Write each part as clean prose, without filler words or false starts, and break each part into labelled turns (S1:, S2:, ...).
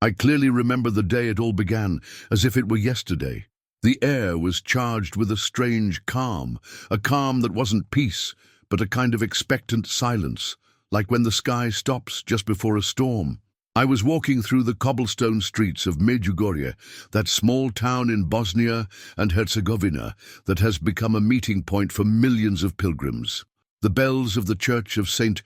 S1: I clearly remember the day it all began, as if it were yesterday. The air was charged with a strange calm, a calm that wasn't peace, but a kind of expectant silence, like when the sky stops just before a storm. I was walking through the cobblestone streets of Medjugorje, that small town in Bosnia and Herzegovina that has become a meeting point for millions of pilgrims. The bells of the church of St.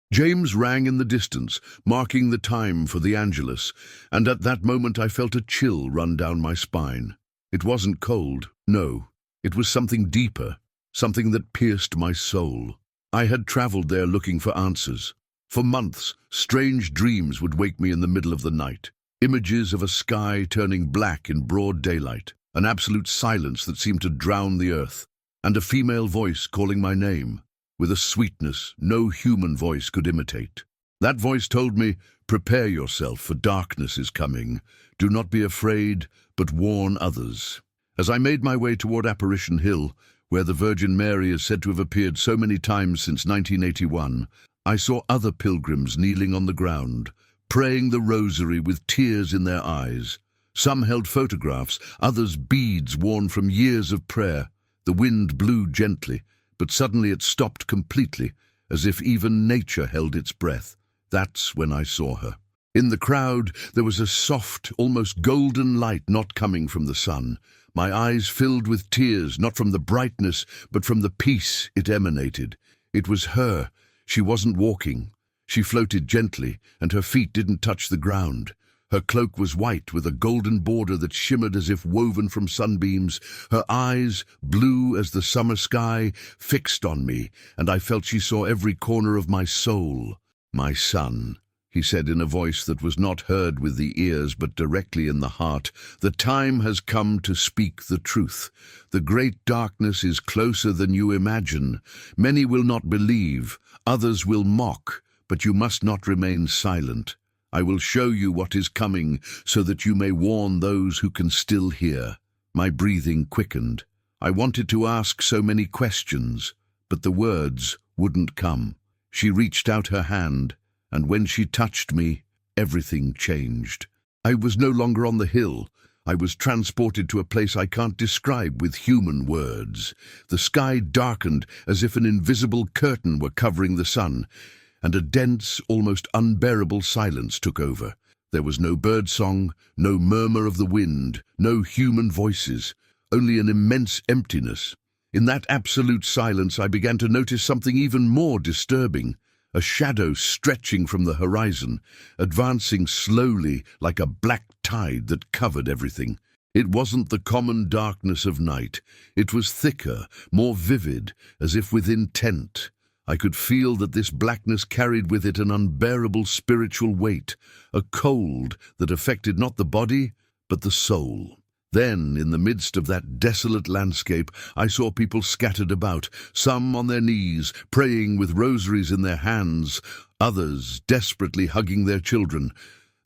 S1: James rang in the distance, marking the time for the Angelus, and at that moment I felt a chill run down my spine. It wasn't cold, no. It was something deeper, something that pierced my soul. I had traveled there looking for answers. For months, strange dreams would wake me in the middle of the night. Images of a sky turning black in broad daylight, an absolute silence that seemed to drown the earth, and a female voice calling my name, with a sweetness no human voice could imitate. That voice told me, "Prepare yourself, for darkness is coming. Do not be afraid, but warn others." As I made my way toward Apparition Hill, where the Virgin Mary is said to have appeared so many times since 1981, I saw other pilgrims kneeling on the ground, praying the rosary with tears in their eyes. Some held photographs, others beads worn from years of prayer. The wind blew gently, but suddenly it stopped completely, as if even nature held its breath. That's when I saw her. In the crowd, there was a soft, almost golden light not coming from the sun. My eyes filled with tears, not from the brightness, but from the peace it emanated. It was her. She wasn't walking. She floated gently, and her feet didn't touch the ground. Her cloak was white with a golden border that shimmered as if woven from sunbeams. Her eyes, blue as the summer sky, fixed on me, and I felt she saw every corner of my soul. "My son," he said in a voice that was not heard with the ears but directly in the heart, "the time has come to speak the truth. The great darkness is closer than you imagine. Many will not believe, others will mock, but you must not remain silent. I will show you what is coming so that you may warn those who can still hear." My breathing quickened. I wanted to ask so many questions, but the words wouldn't come. She reached out her hand, and when she touched me, everything changed. I was no longer on the hill. I was transported to a place I can't describe with human words. The sky darkened as if an invisible curtain were covering the sun, and a dense, almost unbearable silence took over. There was no birdsong, no murmur of the wind, no human voices, only an immense emptiness. In that absolute silence I began to notice something even more disturbing, a shadow stretching from the horizon, advancing slowly like a black tide that covered everything. It wasn't the common darkness of night. It was thicker, more vivid, as if with intent. I could feel that this blackness carried with it an unbearable spiritual weight, a cold that affected not the body, but the soul. Then, in the midst of that desolate landscape, I saw people scattered about, some on their knees, praying with rosaries in their hands, others desperately hugging their children.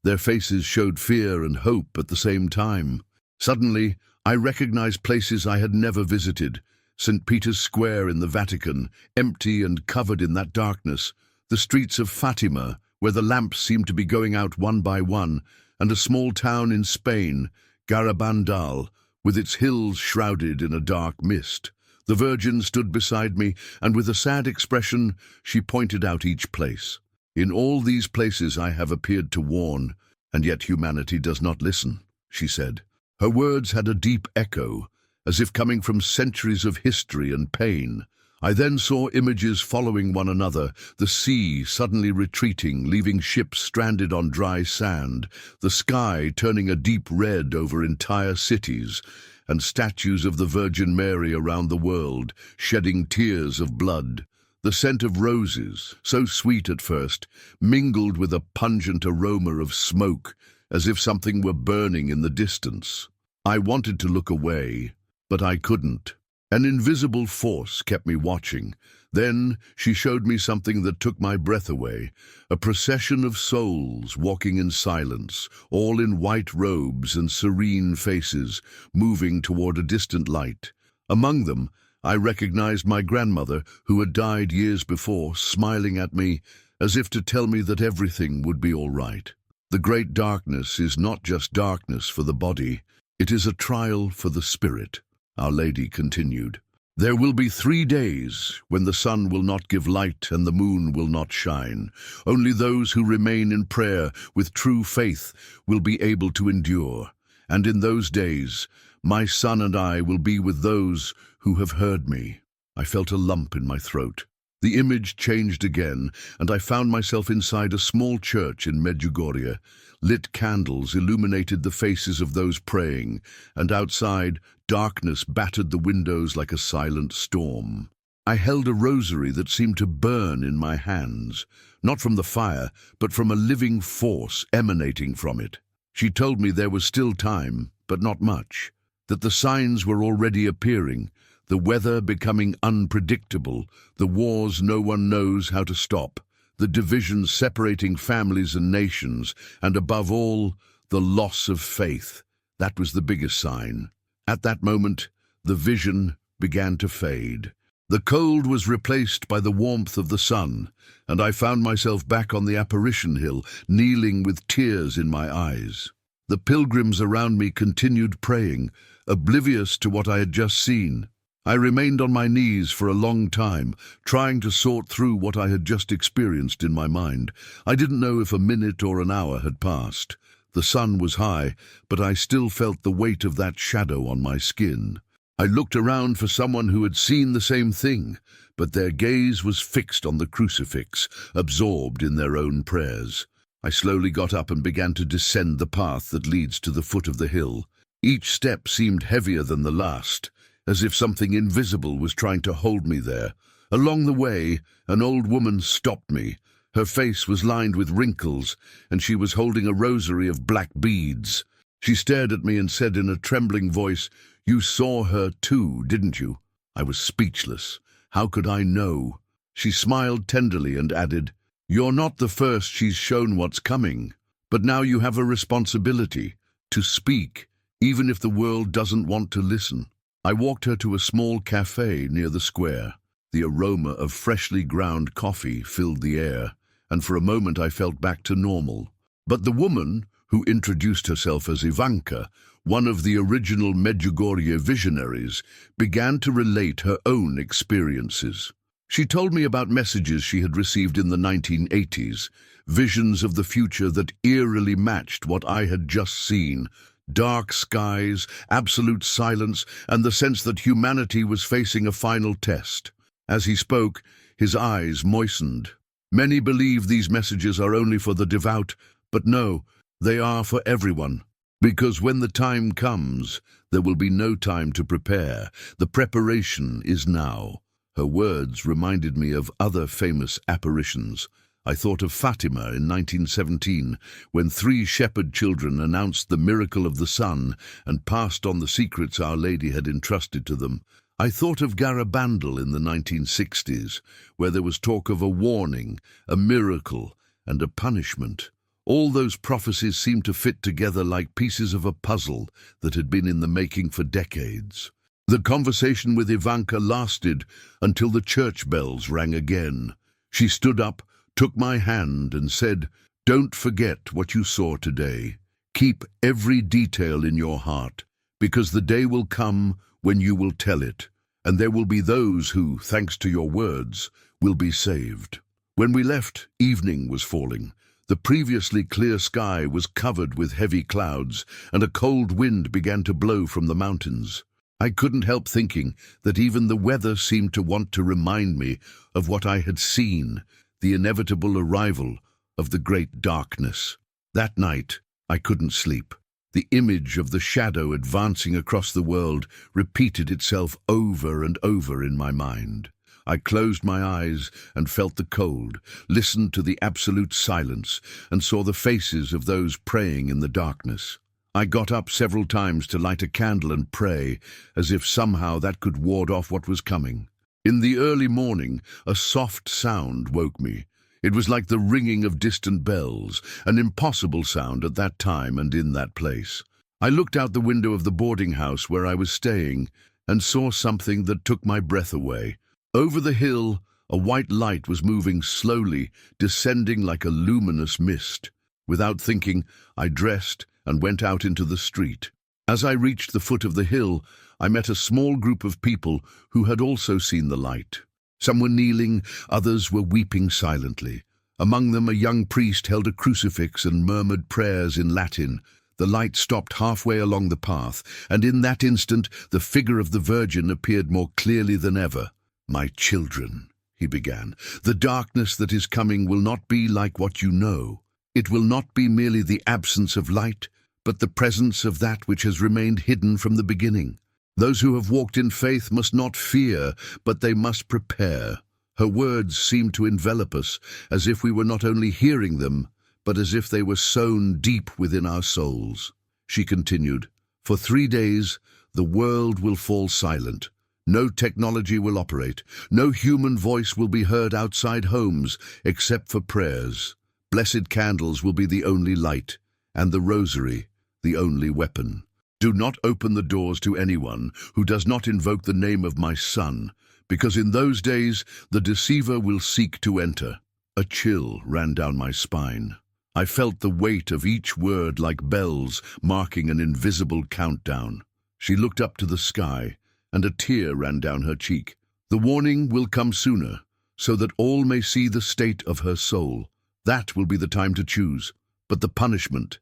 S1: Their faces showed fear and hope at the same time. Suddenly, I recognized places I had never visited. St. Peter's Square in the Vatican, empty and covered in that darkness, the streets of Fatima, where the lamps seemed to be going out one by one, and a small town in Spain, Garabandal, with its hills shrouded in a dark mist. The Virgin stood beside me, and with a sad expression, she pointed out each place. "In all these places I have appeared to warn, and yet humanity does not listen," she said. Her words had a deep echo, as if coming from centuries of history and pain. I then saw images following one another, the sea suddenly retreating, leaving ships stranded on dry sand, the sky turning a deep red over entire cities, and statues of the Virgin Mary around the world, shedding tears of blood. The scent of roses, so sweet at first, mingled with a pungent aroma of smoke, as if something were burning in the distance. I wanted to look away, but I couldn't. An invisible force kept me watching. Then she showed me something that took my breath away, a procession of souls walking in silence, all in white robes and serene faces, moving toward a distant light. Among them, I recognized my grandmother, who had died years before, smiling at me, as if to tell me that everything would be all right. The great darkness is not just darkness for the body, it is a trial for the spirit. Our Lady continued. There will be 3 days when the sun will not give light and the moon will not shine. Only those who remain in prayer with true faith will be able to endure. And in those days, my son and I will be with those who have heard me. I felt a lump in my throat. The image changed again, and I found myself inside a small church in Medjugorje. Lit candles illuminated the faces of those praying, and outside, darkness battered the windows like a silent storm. I held a rosary that seemed to burn in my hands, not from the fire, but from a living force emanating from it. She told me there was still time, but not much, that the signs were already appearing, the weather becoming unpredictable, the wars no one knows how to stop, the divisions separating families and nations, and above all, the loss of faith. That was the biggest sign. At that moment, the vision began to fade. The cold was replaced by the warmth of the sun, and I found myself back on the apparition hill, kneeling with tears in my eyes. The pilgrims around me continued praying, oblivious to what I had just seen. I remained on my knees for a long time, trying to sort through what I had just experienced in my mind. I didn't know if a minute or an hour had passed. The sun was high, but I still felt the weight of that shadow on my skin. I looked around for someone who had seen the same thing, but their gaze was fixed on the crucifix, absorbed in their own prayers. I slowly got up and began to descend the path that leads to the foot of the hill. Each step seemed heavier than the last, as if something invisible was trying to hold me there. Along the way, an old woman stopped me. Her face was lined with wrinkles, and she was holding a rosary of black beads. She stared at me and said in a trembling voice, "You saw her too, didn't you?" I was speechless. How could I know? She smiled tenderly and added, "You're not the first she's shown what's coming, but now you have a responsibility to speak, even if the world doesn't want to listen." I walked her to a small cafe near the square. The aroma of freshly ground coffee filled the air, and for a moment I felt back to normal. But the woman, who introduced herself as Ivanka, one of the original Medjugorje visionaries, began to relate her own experiences. She told me about messages she had received in the 1980s, visions of the future that eerily matched what I had just seen. Dark skies, absolute silence, and the sense that humanity was facing a final test. As he spoke, his eyes moistened. Many believe these messages are only for the devout, but no, they are for everyone. Because when the time comes, there will be no time to prepare. The preparation is now. Her words reminded me of other famous apparitions. I thought of Fatima in 1917, when 3 shepherd children announced the miracle of the sun and passed on the secrets Our Lady had entrusted to them. I thought of Garabandal in the 1960s, where there was talk of a warning, a miracle, and a punishment. All those prophecies seemed to fit together like pieces of a puzzle that had been in the making for decades. The conversation with Ivanka lasted until the church bells rang again. She stood up, took my hand and said, "Don't forget what you saw today. Keep every detail in your heart, because the day will come when you will tell it, and there will be those who, thanks to your words, will be saved." When we left, evening was falling. The previously clear sky was covered with heavy clouds, and a cold wind began to blow from the mountains. I couldn't help thinking that even the weather seemed to want to remind me of what I had seen, the inevitable arrival of the great darkness. That night, I couldn't sleep. The image of the shadow advancing across the world repeated itself over and over in my mind. I closed my eyes and felt the cold, listened to the absolute silence, and saw the faces of those praying in the darkness. I got up several times to light a candle and pray, as if somehow that could ward off what was coming. In the early morning, a soft sound woke me. It was like the ringing of distant bells, an impossible sound at that time and in that place. I looked out the window of the boarding house where I was staying and saw something that took my breath away. Over the hill, a white light was moving slowly, descending like a luminous mist. Without thinking, I dressed and went out into the street. As I reached the foot of the hill, I met a small group of people who had also seen the light. Some were kneeling, others were weeping silently. Among them, a young priest held a crucifix and murmured prayers in Latin. The light stopped halfway along the path, and in that instant, the figure of the Virgin appeared more clearly than ever. "My children," he began, "the darkness that is coming will not be like what you know. It will not be merely the absence of light, but the presence of that which has remained hidden from the beginning. Those who have walked in faith must not fear, but they must prepare." Her words seemed to envelop us, as if we were not only hearing them, but as if they were sown deep within our souls. She continued, "For 3 days, the world will fall silent. No technology will operate. No human voice will be heard outside homes, except for prayers. Blessed candles will be the only light, and the rosary the only weapon. Do not open the doors to anyone who does not invoke the name of my Son, because in those days the deceiver will seek to enter." A chill ran down my spine. I felt the weight of each word like bells marking an invisible countdown. She looked up to the sky, and a tear ran down her cheek. "The warning will come sooner, so that all may see the state of her soul. That will be the time to choose. But the punishment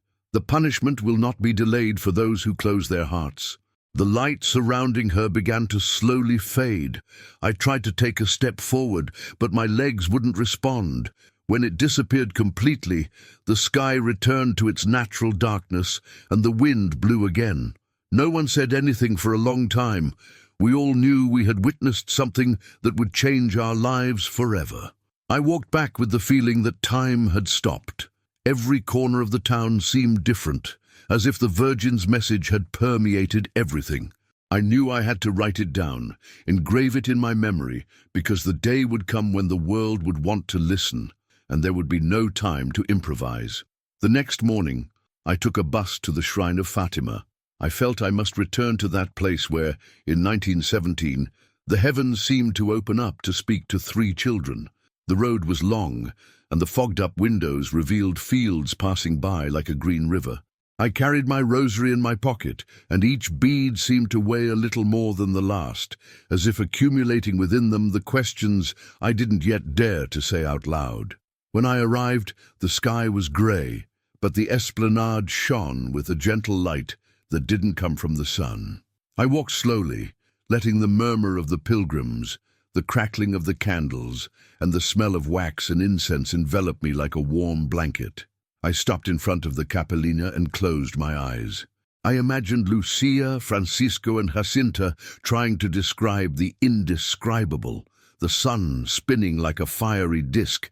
S1: will not be delayed for those who close their hearts." The light surrounding her began to slowly fade. I tried to take a step forward, but my legs wouldn't respond. When it disappeared completely, the sky returned to its natural darkness, and the wind blew again. No one said anything for a long time. We all knew we had witnessed something that would change our lives forever. I walked back with the feeling that time had stopped. Every corner of the town seemed different, as if the Virgin's message had permeated everything. I knew I had to write it down, engrave it in my memory, because the day would come when the world would want to listen, and there would be no time to improvise. The next morning, I took a bus to the shrine of Fatima. I felt I must return to that place where, in 1917, the heavens seemed to open up to speak to 3 children. The road was long, and the fogged-up windows revealed fields passing by like a green river. I carried my rosary in my pocket, and each bead seemed to weigh a little more than the last, as if accumulating within them the questions I didn't yet dare to say out loud. When I arrived, the sky was grey, but the esplanade shone with a gentle light that didn't come from the sun. I walked slowly, letting the murmur of the pilgrims, the crackling of the candles, and the smell of wax and incense envelop me like a warm blanket. I stopped in front of the Capellina and closed my eyes. I imagined Lucia, Francisco, and Jacinta trying to describe the indescribable, the sun spinning like a fiery disk,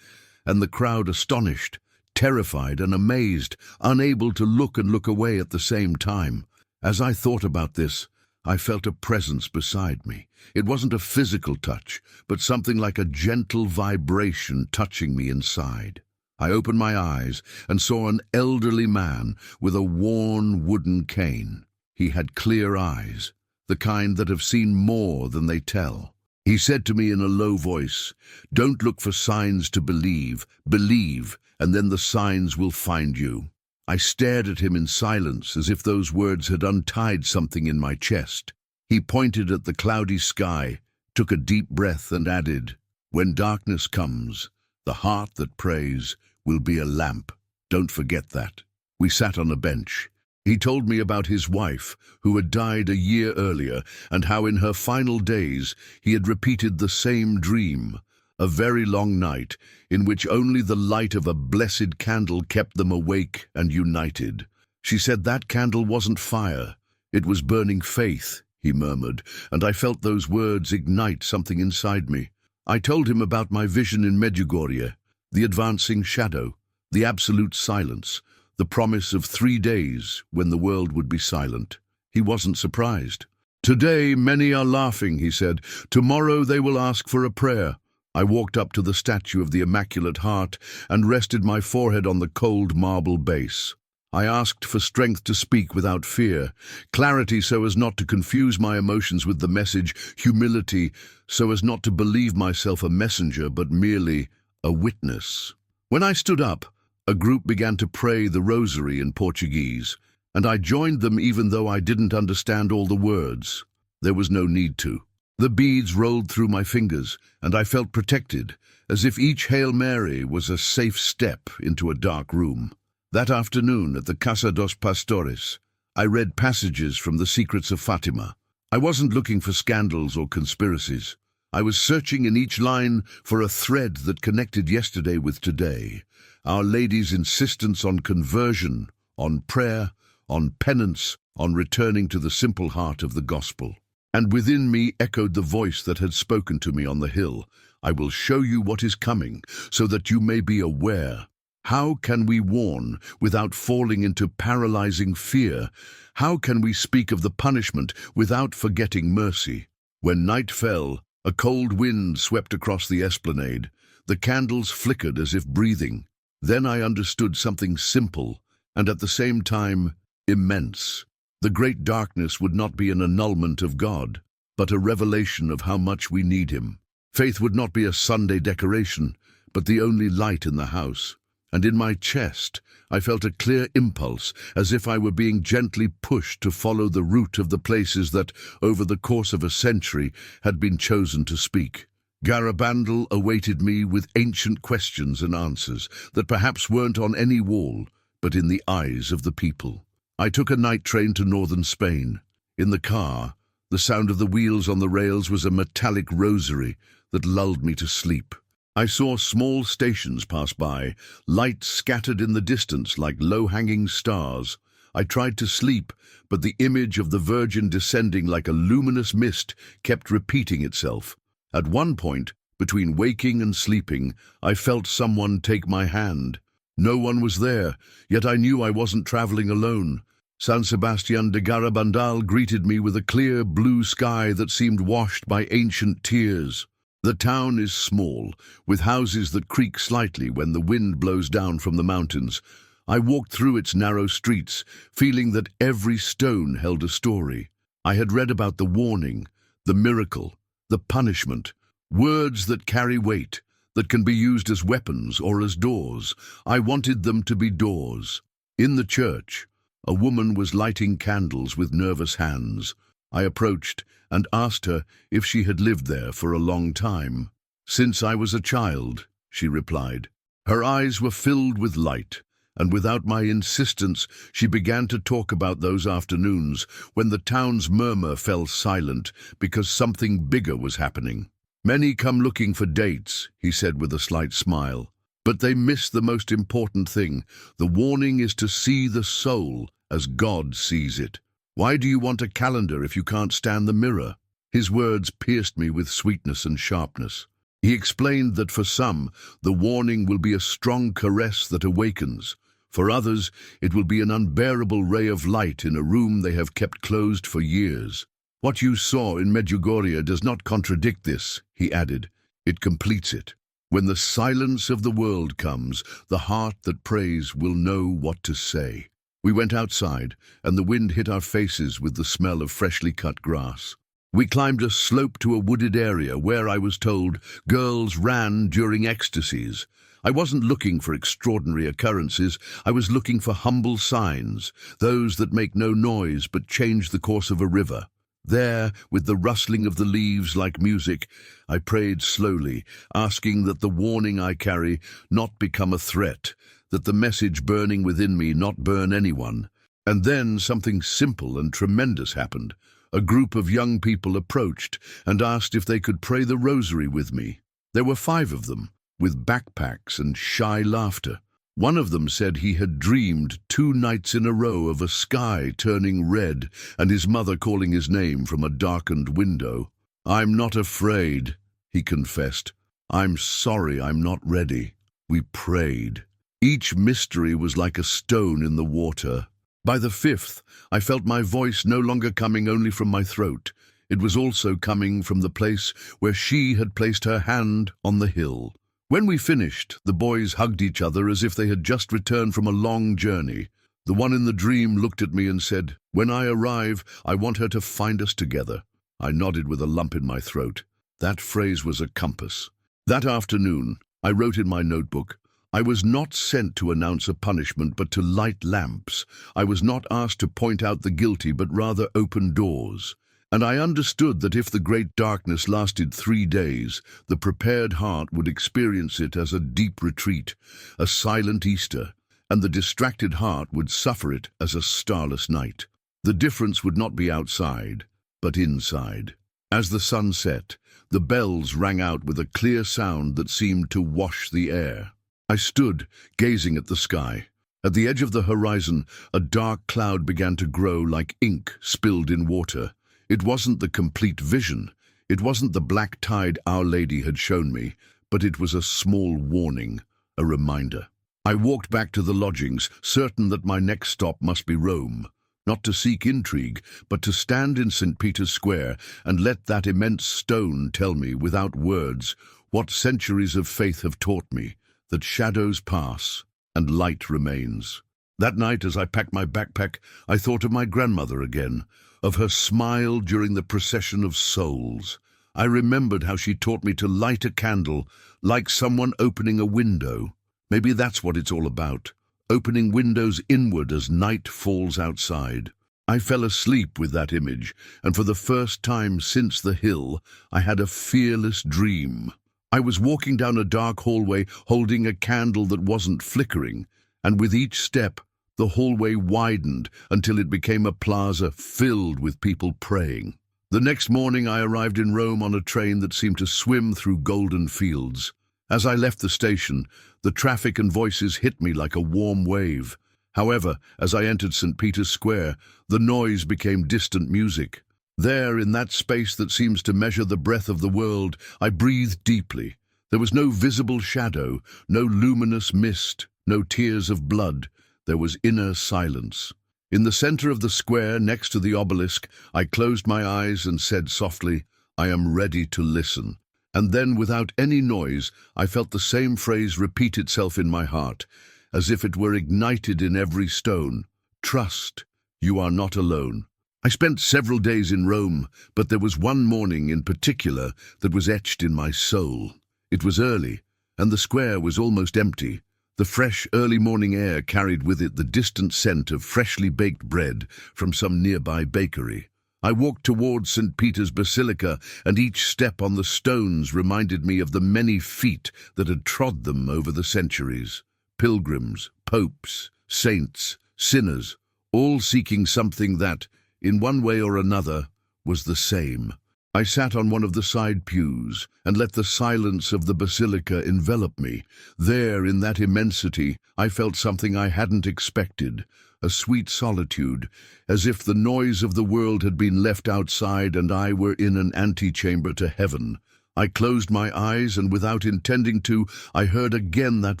S1: and the crowd astonished, terrified and amazed, unable to look and look away at the same time. As I thought about this, I felt a presence beside me. It wasn't a physical touch, but something like a gentle vibration touching me inside. I opened my eyes and saw an elderly man with a worn wooden cane. He had clear eyes, the kind that have seen more than they tell. He said to me in a low voice, "Don't look for signs to believe. Believe, and then the signs will find you." I stared at him in silence, as if those words had untied something in my chest. He pointed at the cloudy sky, took a deep breath, and added, "When darkness comes, the heart that prays will be a lamp. Don't forget that." We sat on a bench. He told me about his wife, who had died a year earlier, and how in her final days he had repeated the same dream, a very long night in which only the light of a blessed candle kept them awake and united. She said that candle wasn't fire, it was burning faith, he murmured, and I felt those words ignite something inside me. I told him about my vision in Medjugorje, the advancing shadow, the absolute silence, the promise of 3 days when the world would be silent. He wasn't surprised. "Today many are laughing," he said. "Tomorrow they will ask for a prayer." I walked up to the statue of the Immaculate Heart and rested my forehead on the cold marble base. I asked for strength to speak without fear, clarity so as not to confuse my emotions with the message, humility so as not to believe myself a messenger but merely a witness. When I stood up, A group began to pray the rosary in Portuguese, and I joined them even though I didn't understand all the words. There was no need to. The beads rolled through my fingers, and I felt protected, as if each Hail Mary was a safe step into a dark room. That afternoon at the Casa dos Pastores, I read passages from the Secrets of Fatima. I wasn't looking for scandals or conspiracies. I was searching in each line for a thread that connected yesterday with today. Our Lady's insistence on conversion, on prayer, on penance, on returning to the simple heart of the gospel. And within me echoed the voice that had spoken to me on the hill. I will show you what is coming, so that you may be aware. How can we warn without falling into paralyzing fear? How can we speak of the punishment without forgetting mercy? When night fell, a cold wind swept across the esplanade. The candles flickered as if breathing. Then I understood something simple, and at the same time, immense. The great darkness would not be an annulment of God, but a revelation of how much we need Him. Faith would not be a Sunday decoration, but the only light in the house. And in my chest, I felt a clear impulse, as if I were being gently pushed to follow the route of the places that, over the course of a century, had been chosen to speak. Garabandal awaited me with ancient questions and answers that perhaps weren't on any wall, but in the eyes of the people. I took a night train to northern Spain. In the car, the sound of the wheels on the rails was a metallic rosary that lulled me to sleep. I saw small stations pass by, lights scattered in the distance like low-hanging stars. I tried to sleep, but the image of the Virgin descending like a luminous mist kept repeating itself. At one point, between waking and sleeping, I felt someone take my hand. No one was there, yet I knew I wasn't traveling alone. San Sebastián de Garabandal greeted me with a clear blue sky that seemed washed by ancient tears. The town is small, with houses that creak slightly when the wind blows down from the mountains. I walked through its narrow streets, feeling that every stone held a story. I had read about the warning, the miracle, the punishment, words that carry weight, that can be used as weapons or as doors. I wanted them to be doors. In the church, a woman was lighting candles with nervous hands. I approached and asked her if she had lived there for a long time. "Since I was a child," she replied. Her eyes were filled with light, and without my insistence, she began to talk about those afternoons when the town's murmur fell silent because something bigger was happening. "Many come looking for dates," he said with a slight smile, "but they miss the most important thing. The warning is to see the soul as God sees it. Why do you want a calendar if you can't stand the mirror?" His words pierced me with sweetness and sharpness. He explained that for some, the warning will be a strong caress that awakens. For others, it will be an unbearable ray of light in a room they have kept closed for years. "What you saw in Medjugorje does not contradict this," he added. "It completes it. When the silence of the world comes, the heart that prays will know what to say." We went outside, and the wind hit our faces with the smell of freshly cut grass. We climbed a slope to a wooded area where, I was told, girls ran during ecstasies. I wasn't looking for extraordinary occurrences. I was looking for humble signs, those that make no noise but change the course of a river. There, with the rustling of the leaves like music, I prayed slowly, asking that the warning I carry not become a threat, that the message burning within me not burn anyone. And then something simple and tremendous happened. A group of young people approached and asked if they could pray the rosary with me. There were 5 of them, with backpacks and shy laughter. One of them said he had dreamed 2 nights in a row of a sky turning red and his mother calling his name from a darkened window. "I'm not afraid," he confessed. "I'm sorry I'm not ready." We prayed. Each mystery was like a stone in the water. By the 5th, I felt my voice no longer coming only from my throat. It was also coming from the place where she had placed her hand on the hill. When we finished, the boys hugged each other as if they had just returned from a long journey. The one in the dream looked at me and said, "When I arrive, I want her to find us together." I nodded with a lump in my throat. That phrase was a compass. That afternoon, I wrote in my notebook, I was not sent to announce a punishment, but to light lamps. I was not asked to point out the guilty, but rather open doors. And I understood that if the great darkness lasted 3 days, the prepared heart would experience it as a deep retreat, a silent Easter, and the distracted heart would suffer it as a starless night. The difference would not be outside, but inside. As the sun set, the bells rang out with a clear sound that seemed to wash the air. I stood, gazing at the sky. At the edge of the horizon, a dark cloud began to grow like ink spilled in water. It wasn't the complete vision. It wasn't the black tide Our Lady had shown me, but it was a small warning, a reminder. I walked back to the lodgings, certain that my next stop must be Rome. Not to seek intrigue, but to stand in St. Peter's Square and let that immense stone tell me, without words, what centuries of faith have taught me, that shadows pass and light remains. That night, as I packed my backpack, I thought of my grandmother again, of her smile during the procession of souls. I remembered how she taught me to light a candle, like someone opening a window. Maybe that's what it's all about, opening windows inward as night falls outside. I fell asleep with that image, and for the first time since the hill, I had a fearless dream. I was walking down a dark hallway holding a candle that wasn't flickering, and with each step, the hallway widened until it became a plaza filled with people praying. The next morning I arrived in Rome on a train that seemed to swim through golden fields. As I left the station, the traffic and voices hit me like a warm wave. However, as I entered St. Peter's Square, the noise became distant music. There, in that space that seems to measure the breadth of the world, I breathed deeply. There was no visible shadow, no luminous mist, no tears of blood. There was inner silence. In the center of the square, next to the obelisk, I closed my eyes and said softly, "I am ready to listen." And then, without any noise, I felt the same phrase repeat itself in my heart, as if it were ignited in every stone. "Trust, you are not alone." I spent several days in Rome, but there was one morning in particular that was etched in my soul. It was early, and the square was almost empty. The fresh early morning air carried with it the distant scent of freshly baked bread from some nearby bakery. I walked towards St. Peter's Basilica, and each step on the stones reminded me of the many feet that had trod them over the centuries. Pilgrims, popes, saints, sinners, all seeking something that, in one way or another, was the same. I sat on one of the side pews and let the silence of the basilica envelop me. There, in that immensity, I felt something I hadn't expected, a sweet solitude, as if the noise of the world had been left outside and I were in an antechamber to heaven. I closed my eyes, and without intending to, I heard again that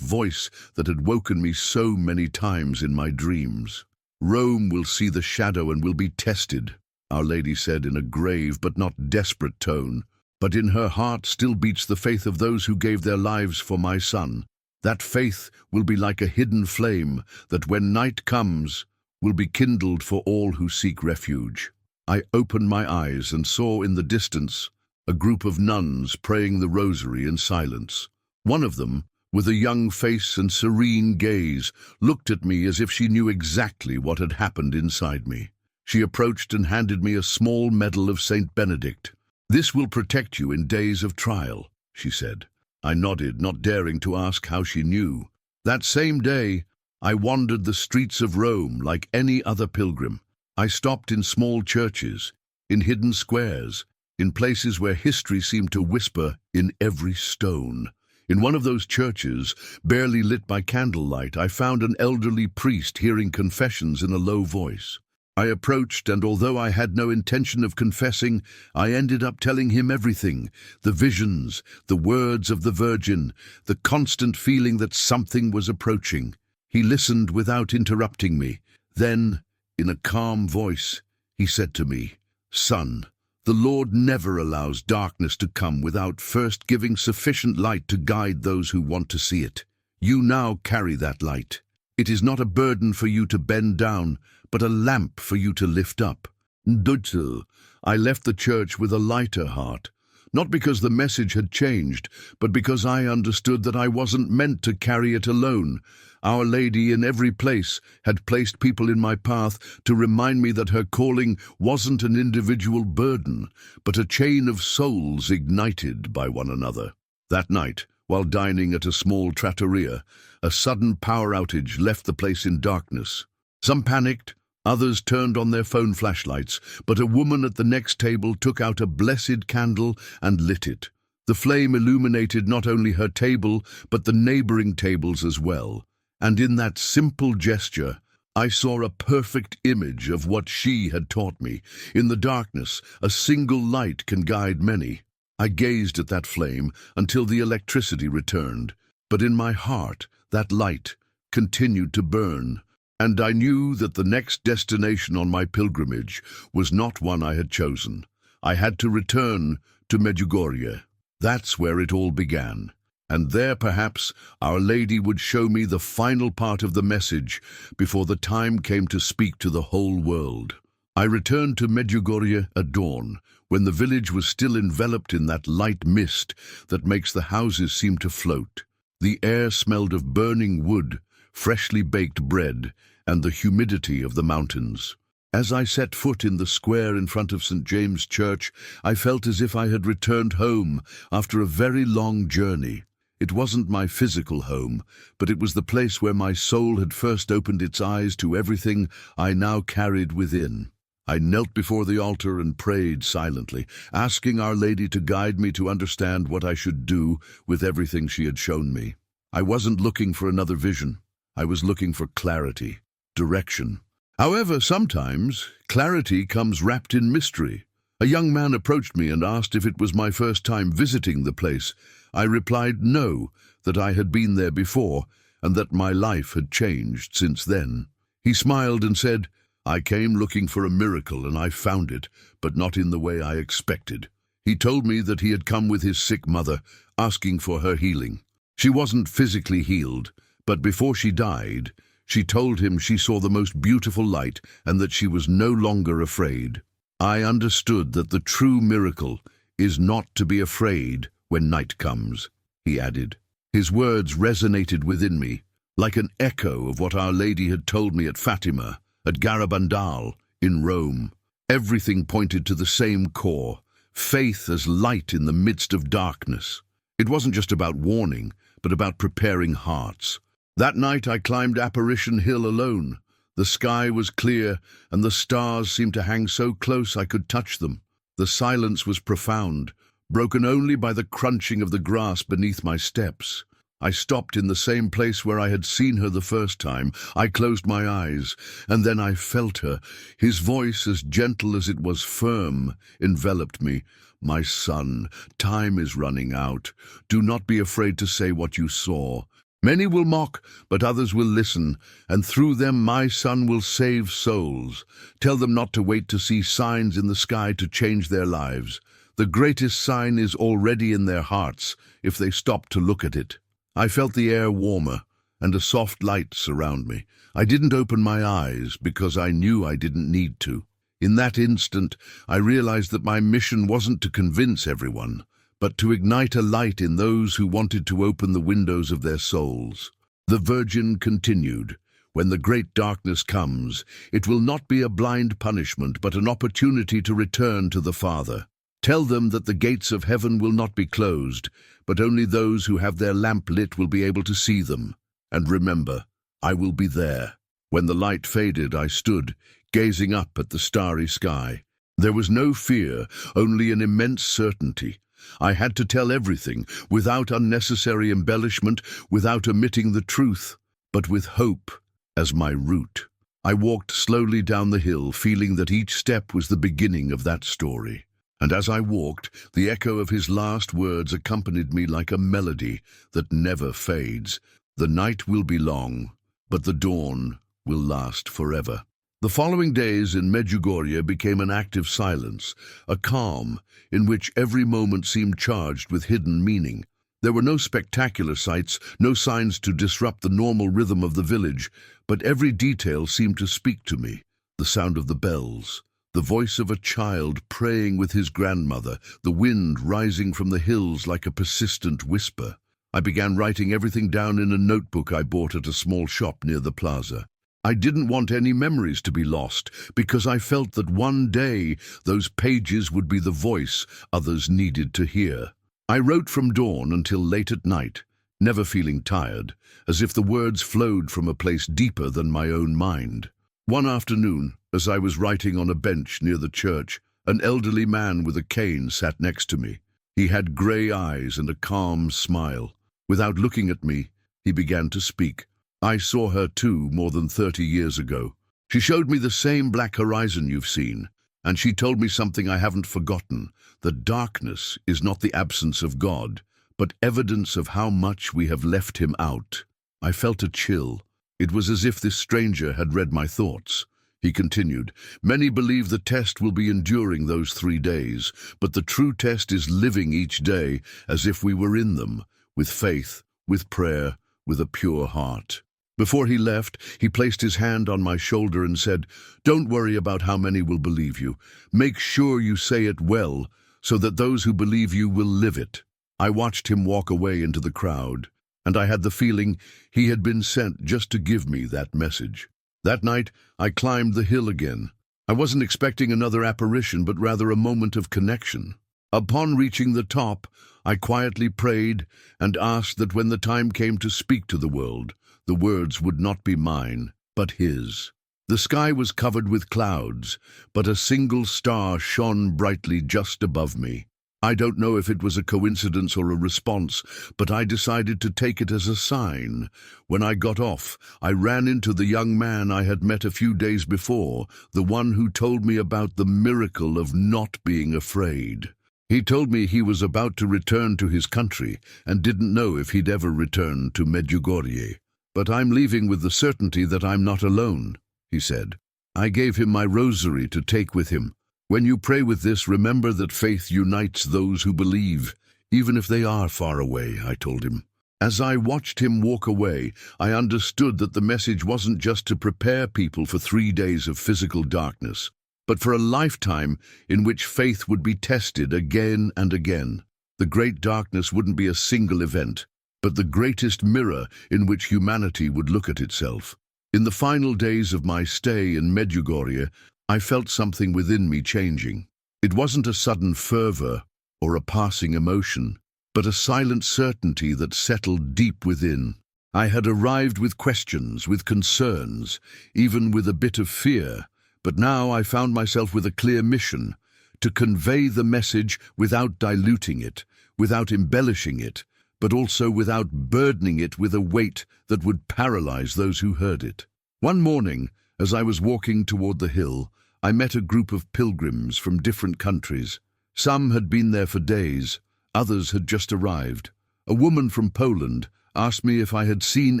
S1: voice that had woken me so many times in my dreams. "Rome will see the shadow and will be tested," Our Lady said in a grave but not desperate tone. "But in her heart still beats the faith of those who gave their lives for my son. That faith will be like a hidden flame that, when night comes, will be kindled for all who seek refuge." I opened my eyes and saw in the distance a group of nuns praying the rosary in silence. One of them, with a young face and serene gaze, looked at me as if she knew exactly what had happened inside me. She approached and handed me a small medal of Saint Benedict. "This will protect you in days of trial," she said. I nodded, not daring to ask how she knew. That same day, I wandered the streets of Rome like any other pilgrim. I stopped in small churches, in hidden squares, in places where history seemed to whisper in every stone. In one of those churches, barely lit by candlelight, I found an elderly priest hearing confessions in a low voice. I approached, and although I had no intention of confessing, I ended up telling him everything: the visions, the words of the Virgin, the constant feeling that something was approaching. He listened without interrupting me. Then, in a calm voice, he said to me, "Son, the Lord never allows darkness to come without first giving sufficient light to guide those who want to see it. You now carry that light. It is not a burden for you to bend down, but a lamp for you to lift up." I left the church with a lighter heart, Not because the message had changed, but because I understood that I wasn't meant to carry it alone. Our Lady in every place had placed people in my path to remind me that her calling wasn't an individual burden, but a chain of souls ignited by one another. That night, while dining at a small trattoria, a sudden power outage left the place in darkness. Some panicked, others turned on their phone flashlights, but a woman at the next table took out a blessed candle and lit it. The flame illuminated not only her table, but the neighboring tables as well. And in that simple gesture, I saw a perfect image of what she had taught me. In the darkness, a single light can guide many. I gazed at that flame until the electricity returned, but in my heart, that light continued to burn. And I knew that the next destination on my pilgrimage was not one I had chosen. I had to return to Medjugorje. That's where it all began. And there, perhaps, Our Lady would show me the final part of the message before the time came to speak to the whole world. I returned to Medjugorje at dawn, when the village was still enveloped in that light mist that makes the houses seem to float. The air smelled of burning wood, freshly baked bread, and the humidity of the mountains. As I set foot in the square in front of St. James' Church, I felt as if I had returned home after a very long journey. It wasn't my physical home, but it was the place where my soul had first opened its eyes to everything I now carried within. I knelt before the altar and prayed silently, asking Our Lady to guide me to understand what I should do with everything she had shown me. I wasn't looking for another vision. I was looking for clarity, direction. However, sometimes clarity comes wrapped in mystery. A young man approached me and asked if it was my first time visiting the place. I replied no, that I had been there before, and that my life had changed since then. He smiled and said, "I came looking for a miracle and I found it, but not in the way I expected." He told me that he had come with his sick mother, asking for her healing. She wasn't physically healed, but before she died, she told him she saw the most beautiful light and that she was no longer afraid. I understood that the true miracle is not to be afraid when night comes, he added. His words resonated within me, like an echo of what Our Lady had told me at Fatima, at Garabandal, in Rome. Everything pointed to the same core, faith as light in the midst of darkness. It wasn't just about warning, but about preparing hearts. That night I climbed Apparition Hill alone. The sky was clear, and the stars seemed to hang so close I could touch them. The silence was profound, broken only by the crunching of the grass beneath my steps. I stopped in the same place where I had seen her the first time. I closed my eyes, and then I felt her. His voice, as gentle as it was firm, enveloped me. "My son, time is running out. Do not be afraid to say what you saw. Many will mock, but others will listen, and through them my son will save souls. Tell them not to wait to see signs in the sky to change their lives. The greatest sign is already in their hearts, if they stop to look at it." I felt the air warmer, and a soft light surround me. I didn't open my eyes, because I knew I didn't need to. In that instant, I realized that my mission wasn't to convince everyone, but to ignite a light in those who wanted to open the windows of their souls. The Virgin continued, "When the great darkness comes, it will not be a blind punishment, but an opportunity to return to the Father. Tell them that the gates of heaven will not be closed, but only those who have their lamp lit will be able to see them. And remember, I will be there." When the light faded, I stood, gazing up at the starry sky. There was no fear, only an immense certainty. I had to tell everything, without unnecessary embellishment, without omitting the truth, but with hope as my route. I walked slowly down the hill, feeling that each step was the beginning of that story. And as I walked, the echo of his last words accompanied me like a melody that never fades. The night will be long, but the dawn will last forever. The following days in Medjugorje became an active silence, a calm in which every moment seemed charged with hidden meaning. There were no spectacular sights, no signs to disrupt the normal rhythm of the village, but every detail seemed to speak to me. The sound of the bells, The voice of a child praying with his grandmother, the wind rising from the hills like a persistent whisper. I began writing everything down in a notebook I bought at a small shop near the plaza. I didn't want any memories to be lost, because I felt that one day those pages would be the voice others needed to hear. I wrote from dawn until late at night, never feeling tired, as if the words flowed from a place deeper than my own mind. One afternoon, as I was writing on a bench near the church, an elderly man with a cane sat next to me. He had grey eyes and a calm smile. Without looking at me, he began to speak. I saw her too more than 30 years ago. She showed me the same black horizon you've seen, and she told me something I haven't forgotten, that darkness is not the absence of God, but evidence of how much we have left him out. I felt a chill. It was as if this stranger had read my thoughts. He continued, "Many believe the test will be enduring those 3 days, but the true test is living each day as if we were in them, with faith, with prayer, with a pure heart." Before he left, he placed his hand on my shoulder and said, "Don't worry about how many will believe you. Make sure you say it well, so that those who believe you will live it." I watched him walk away into the crowd, and I had the feeling he had been sent just to give me that message. That night, I climbed the hill again. I wasn't expecting another apparition, but rather a moment of connection. Upon reaching the top, I quietly prayed and asked that when the time came to speak to the world, the words would not be mine, but his. The sky was covered with clouds, but a single star shone brightly just above me. I don't know if it was a coincidence or a response, but I decided to take it as a sign. When I got off, I ran into the young man I had met a few days before, the one who told me about the miracle of not being afraid. He told me he was about to return to his country and didn't know if he'd ever return to Medjugorje. "But I'm leaving with the certainty that I'm not alone," he said. I gave him my rosary to take with him. "When you pray with this, remember that faith unites those who believe, even if they are far away," I told him. As I watched him walk away, I understood that the message wasn't just to prepare people for 3 days of physical darkness, but for a lifetime in which faith would be tested again and again. The great darkness wouldn't be a single event, but the greatest mirror in which humanity would look at itself. In the final days of my stay in Medjugorje, I felt something within me changing. It wasn't a sudden fervor or a passing emotion, but a silent certainty that settled deep within. I had arrived with questions, with concerns, even with a bit of fear, but now I found myself with a clear mission, to convey the message without diluting it, without embellishing it, but also without burdening it with a weight that would paralyze those who heard it. One morning, as I was walking toward the hill, I met a group of pilgrims from different countries. Some had been there for days, others had just arrived. A woman from Poland asked me if I had seen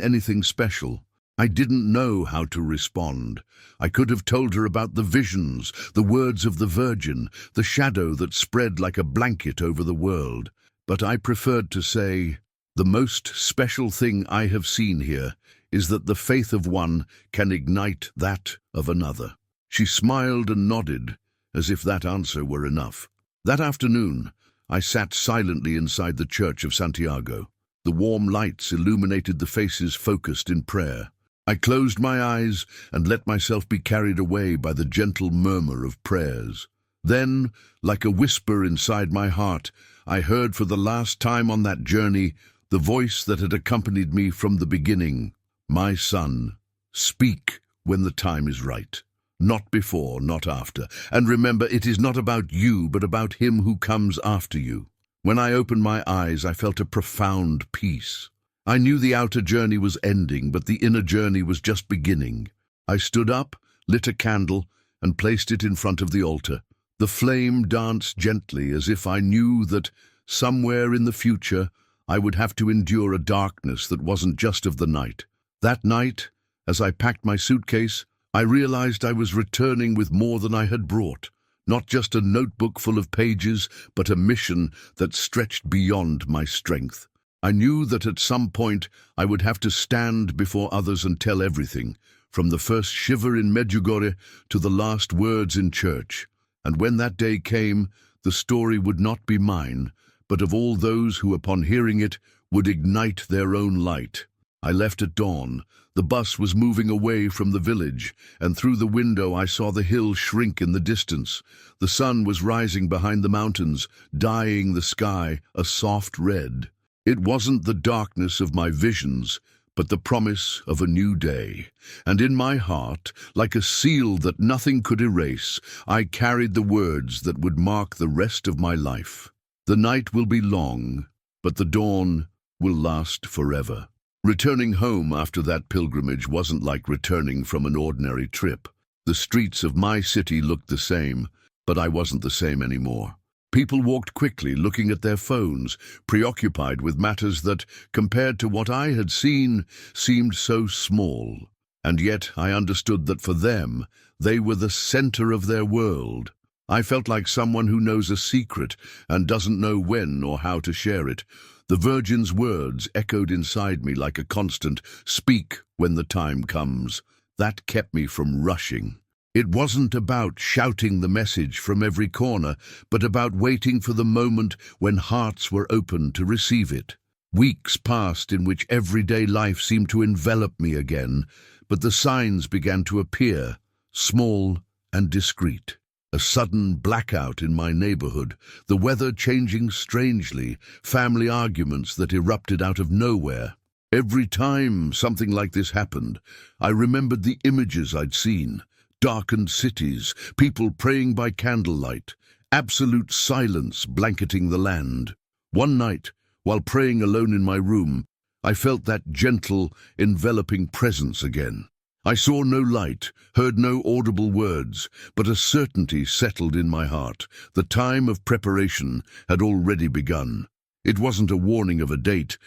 S1: anything special. I didn't know how to respond. I could have told her about the visions, the words of the Virgin, the shadow that spread like a blanket over the world. But I preferred to say, "The most special thing I have seen here is that the faith of one can ignite that of another." She smiled and nodded, as if that answer were enough. That afternoon, I sat silently inside the Church of Santiago. The warm lights illuminated the faces focused in prayer. I closed my eyes and let myself be carried away by the gentle murmur of prayers. Then, like a whisper inside my heart, I heard for the last time on that journey the voice that had accompanied me from the beginning. "My son, speak when the time is right. Not before, not after. And remember, it is not about you, but about him who comes after you." When I opened my eyes, I felt a profound peace. I knew the outer journey was ending, but the inner journey was just beginning. I stood up, lit a candle, and placed it in front of the altar. The flame danced gently, as if I knew that, somewhere in the future, I would have to endure a darkness that wasn't just of the night. That night, as I packed my suitcase, I realized I was returning with more than I had brought. Not just a notebook full of pages, but a mission that stretched beyond my strength. I knew that at some point I would have to stand before others and tell everything, from the first shiver in Medjugorje to the last words in church. And when that day came, the story would not be mine, but of all those who, upon hearing it, would ignite their own light. I left at dawn. The bus was moving away from the village, and through the window I saw the hill shrink in the distance. The sun was rising behind the mountains, dyeing the sky a soft red. It wasn't the darkness of my visions, but the promise of a new day. And in my heart, like a seal that nothing could erase, I carried the words that would mark the rest of my life. The night will be long, but the dawn will last forever. Returning home after that pilgrimage wasn't like returning from an ordinary trip. The streets of my city looked the same, but I wasn't the same anymore. People walked quickly, looking at their phones, preoccupied with matters that, compared to what I had seen, seemed so small. And yet I understood that for them, they were the center of their world. I felt like someone who knows a secret and doesn't know when or how to share it. The Virgin's words echoed inside me like a constant, "Speak when the time comes." That kept me from rushing. It wasn't about shouting the message from every corner, but about waiting for the moment when hearts were open to receive it. Weeks passed in which everyday life seemed to envelop me again, but the signs began to appear, small and discreet. A sudden blackout in my neighborhood, the weather changing strangely, family arguments that erupted out of nowhere. Every time something like this happened, I remembered the images I'd seen. Darkened cities, people praying by candlelight, absolute silence blanketing the land. One night, while praying alone in my room, I felt that gentle, enveloping presence again. I saw no light, heard no audible words, but a certainty settled in my heart. The time of preparation had already begun. It wasn't a warning of a date,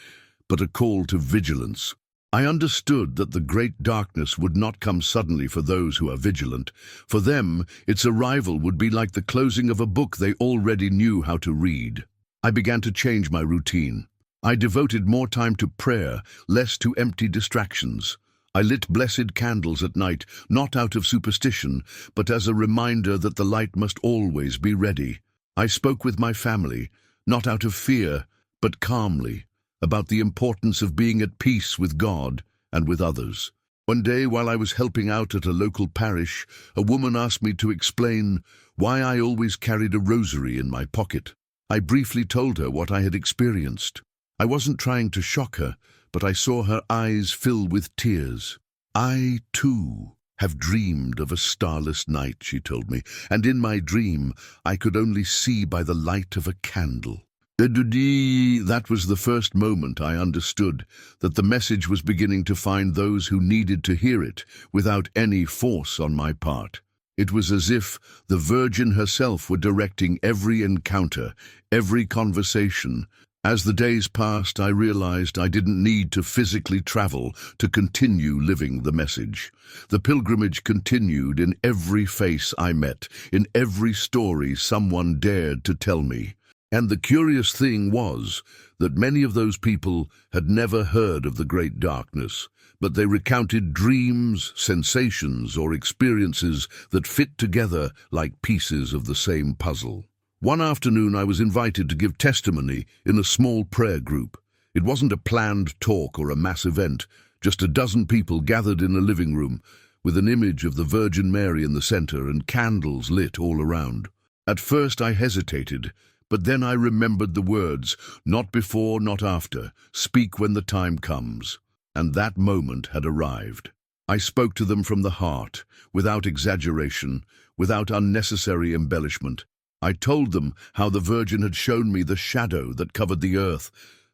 S1: but a call to vigilance. I understood that the great darkness would not come suddenly for those who are vigilant. For them, its arrival would be like the closing of a book they already knew how to read. I began to change my routine. I devoted more time to prayer, less to empty distractions. I lit blessed candles at night, not out of superstition, but as a reminder that the light must always be ready. I spoke with my family, not out of fear, but calmly, about the importance of being at peace with God and with others. One day, while I was helping out at a local parish, a woman asked me to explain why I always carried a rosary in my pocket. I briefly told her what I had experienced. I wasn't trying to shock her, but I saw her eyes fill with tears. "I, too, have dreamed of a starless night," she told me, "and in my dream I could only see by the light of a candle." That was the first moment I understood that the message was beginning to find those who needed to hear it without any force on my part. It was as if the Virgin herself were directing every encounter, every conversation. As the days passed, I realized I didn't need to physically travel to continue living the message. The pilgrimage continued in every face I met, in every story someone dared to tell me. And the curious thing was that many of those people had never heard of the great darkness, but they recounted dreams, sensations, or experiences that fit together like pieces of the same puzzle. One afternoon I was invited to give testimony in a small prayer group. It wasn't a planned talk or a mass event, just a dozen people gathered in a living room, with an image of the Virgin Mary in the center and candles lit all around. At first I hesitated, but then I remembered the words, "Not before, not after, speak when the time comes." And that moment had arrived. I spoke to them from the heart, without exaggeration, without unnecessary embellishment. I told them how the Virgin had shown me the shadow that covered the earth,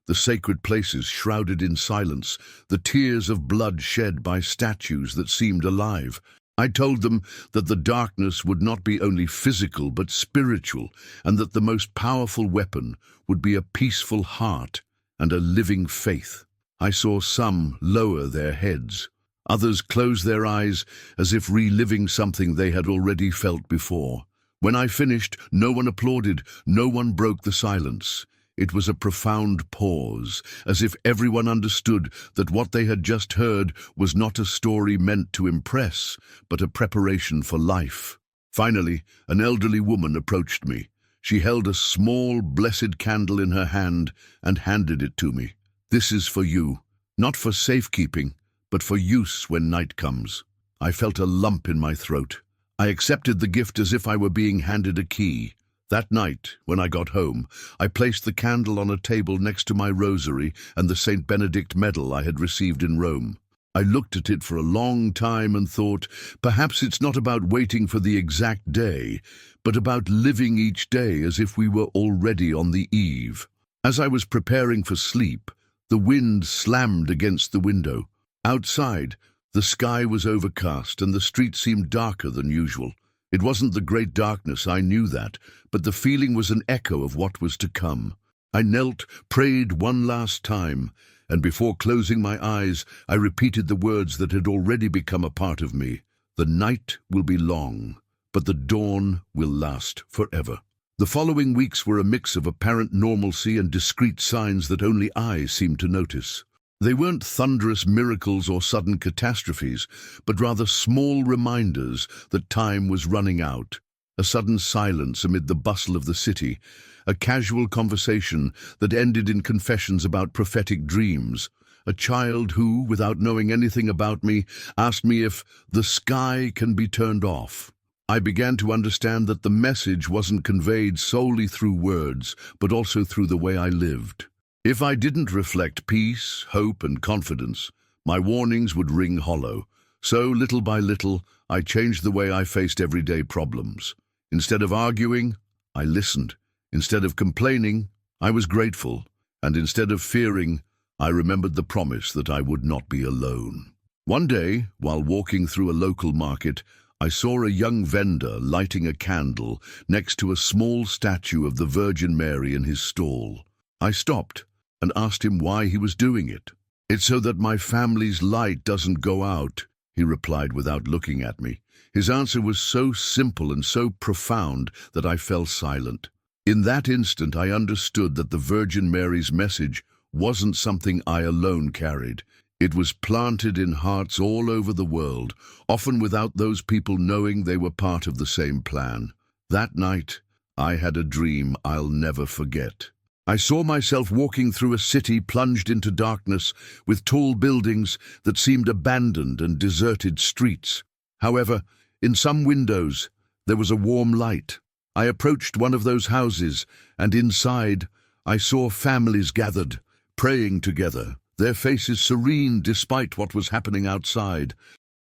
S1: the sacred places shrouded in silence, the tears of blood shed by statues that seemed alive. I told them that the darkness would not be only physical but spiritual, and that the most powerful weapon would be a peaceful heart and a living faith. I saw some lower their heads. Others close their eyes as if reliving something they had already felt before. When I finished, no one applauded, no one broke the silence. It was a profound pause, as if everyone understood that what they had just heard was not a story meant to impress, but a preparation for life. Finally, an elderly woman approached me. She held a small, blessed candle in her hand and handed it to me. "This is for you, not for safekeeping, but for use when night comes." I felt a lump in my throat. I accepted the gift as if I were being handed a key. That night, when I got home, I placed the candle on a table next to my rosary and the St. Benedict medal I had received in Rome. I looked at it for a long time and thought, perhaps it's not about waiting for the exact day, but about living each day as if we were already on the eve. As I was preparing for sleep, the wind slammed against the window. Outside, the sky was overcast and the street seemed darker than usual. It wasn't the great darkness, I knew that, but the feeling was an echo of what was to come. I knelt, prayed one last time, and before closing my eyes, I repeated the words that had already become a part of me. The night will be long, but the dawn will last forever. The following weeks were a mix of apparent normalcy and discreet signs that only I seemed to notice. They weren't thunderous miracles or sudden catastrophes, but rather small reminders that time was running out. A sudden silence amid the bustle of the city, a casual conversation that ended in confessions about prophetic dreams, a child who, without knowing anything about me, asked me if the sky can be turned off. I began to understand that the message wasn't conveyed solely through words, but also through the way I lived. If I didn't reflect peace, hope, and confidence, my warnings would ring hollow. So, little by little, I changed the way I faced everyday problems. Instead of arguing, I listened. Instead of complaining, I was grateful. And instead of fearing, I remembered the promise that I would not be alone. One day, while walking through a local market, I saw a young vendor lighting a candle next to a small statue of the Virgin Mary in his stall. I stopped and asked him why he was doing it. "It's so that my family's light doesn't go out," he replied without looking at me. His answer was so simple and so profound that I fell silent. In that instant, I understood that the Virgin Mary's message wasn't something I alone carried. It was planted in hearts all over the world, often without those people knowing they were part of the same plan. That night, I had a dream I'll never forget. I saw myself walking through a city plunged into darkness, with tall buildings that seemed abandoned and deserted streets. However, in some windows, there was a warm light. I approached one of those houses, and inside, I saw families gathered, praying together, their faces serene despite what was happening outside.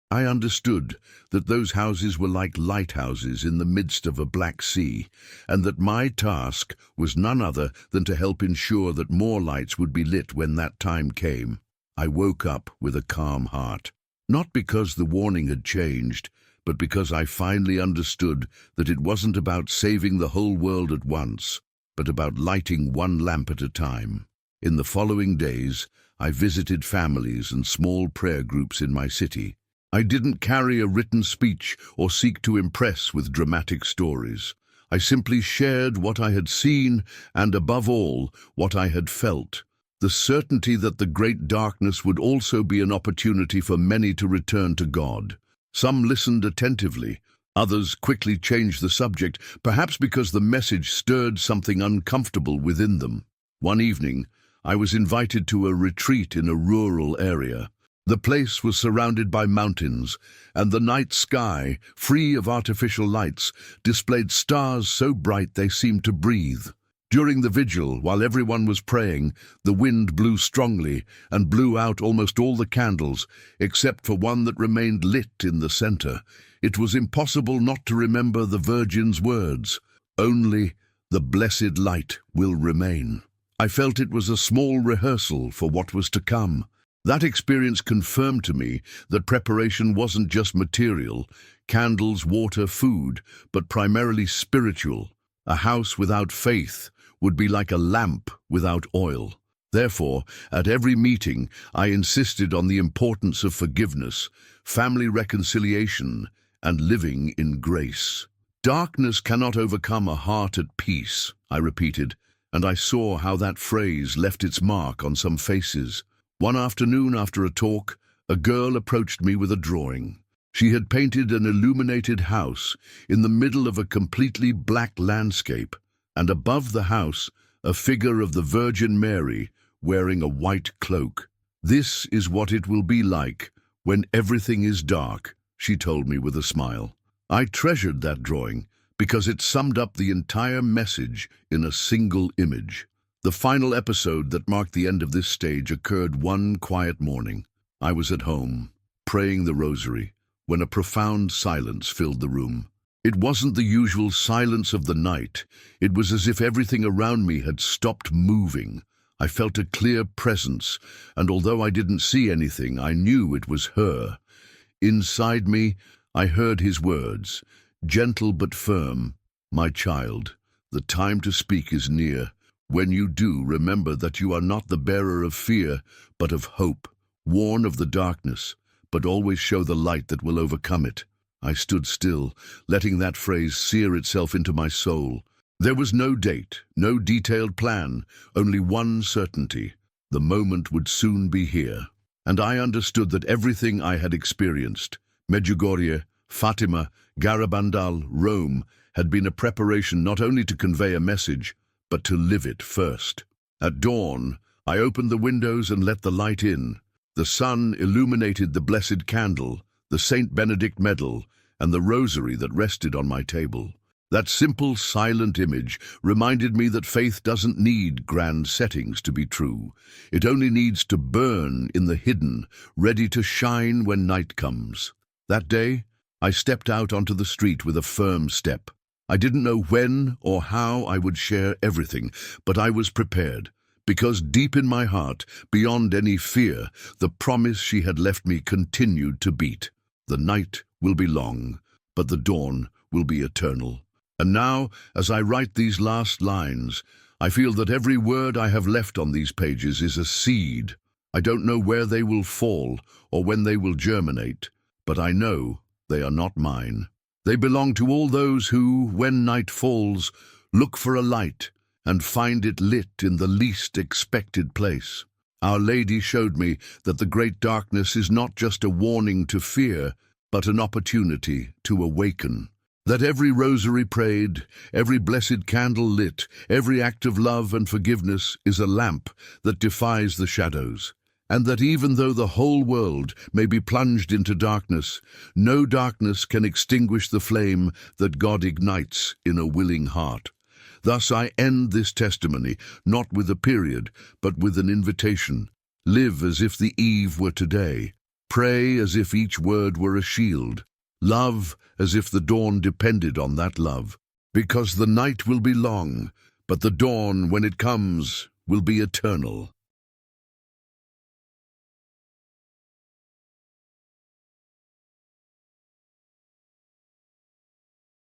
S1: I understood that those houses were like lighthouses in the midst of a black sea, and that my task was none other than to help ensure that more lights would be lit when that time came. I woke up with a calm heart, not because the warning had changed, but because I finally understood that it wasn't about saving the whole world at once, but about lighting one lamp at a time. In the following days, I visited families and small prayer groups in my city. I didn't carry a written speech or seek to impress with dramatic stories. I simply shared what I had seen and, above all, what I had felt. The certainty that the great darkness would also be an opportunity for many to return to God. Some listened attentively. Others quickly changed the subject, perhaps because the message stirred something uncomfortable within them. One evening, I was invited to a retreat in a rural area. The place was surrounded by mountains, and the night sky, free of artificial lights, displayed stars so bright they seemed to breathe. During the vigil, while everyone was praying, the wind blew strongly and blew out almost all the candles, except for one that remained lit in the center. It was impossible not to remember the Virgin's words, "Only the blessed light will remain." I felt it was a small rehearsal for what was to come. That experience confirmed to me that preparation wasn't just material, candles, water, food, but primarily spiritual. A house without faith would be like a lamp without oil. Therefore, at every meeting, I insisted on the importance of forgiveness, family reconciliation, and living in grace. "Darkness cannot overcome a heart at peace," I repeated, and I saw how that phrase left its mark on some faces. One afternoon after a talk, a girl approached me with a drawing. She had painted an illuminated house in the middle of a completely black landscape, and above the house, a figure of the Virgin Mary wearing a white cloak. "This is what it will be like when everything is dark," she told me with a smile. I treasured that drawing because it summed up the entire message in a single image. The final episode that marked the end of this stage occurred one quiet morning. I was at home, praying the rosary, when a profound silence filled the room. It wasn't the usual silence of the night. It was as if everything around me had stopped moving. I felt a clear presence, and although I didn't see anything, I knew it was her. Inside me, I heard his words, gentle but firm. "My child, the time to speak is near. When you do, remember that you are not the bearer of fear, but of hope. Warn of the darkness, but always show the light that will overcome it." I stood still, letting that phrase sear itself into my soul. There was no date, no detailed plan, only one certainty. The moment would soon be here. And I understood that everything I had experienced, Medjugorje, Fatima, Garabandal, Rome, had been a preparation not only to convey a message, but to live it first. At dawn, I opened the windows and let the light in. The sun illuminated the blessed candle, the Saint Benedict medal, and the rosary that rested on my table. That simple, silent image reminded me that faith doesn't need grand settings to be true. It only needs to burn in the hidden, ready to shine when night comes. That day, I stepped out onto the street with a firm step. I didn't know when or how I would share everything, but I was prepared, because deep in my heart, beyond any fear, the promise she had left me continued to beat. The night will be long, but the dawn will be eternal. And now, as I write these last lines, I feel that every word I have left on these pages is a seed. I don't know where they will fall or when they will germinate, but I know they are not mine. They belong to all those who, when night falls, look for a light and find it lit in the least expected place. Our Lady showed me that the great darkness is not just a warning to fear, but an opportunity to awaken. That every rosary prayed, every blessed candle lit, every act of love and forgiveness is a lamp that defies the shadows. And that even though the whole world may be plunged into darkness, no darkness can extinguish the flame that God ignites in a willing heart. Thus I end this testimony, not with a period, but with an invitation. Live as if the eve were today. Pray as if each word were a shield. Love as if the dawn depended on that love. Because the night will be long, but the dawn, when it comes, will be eternal.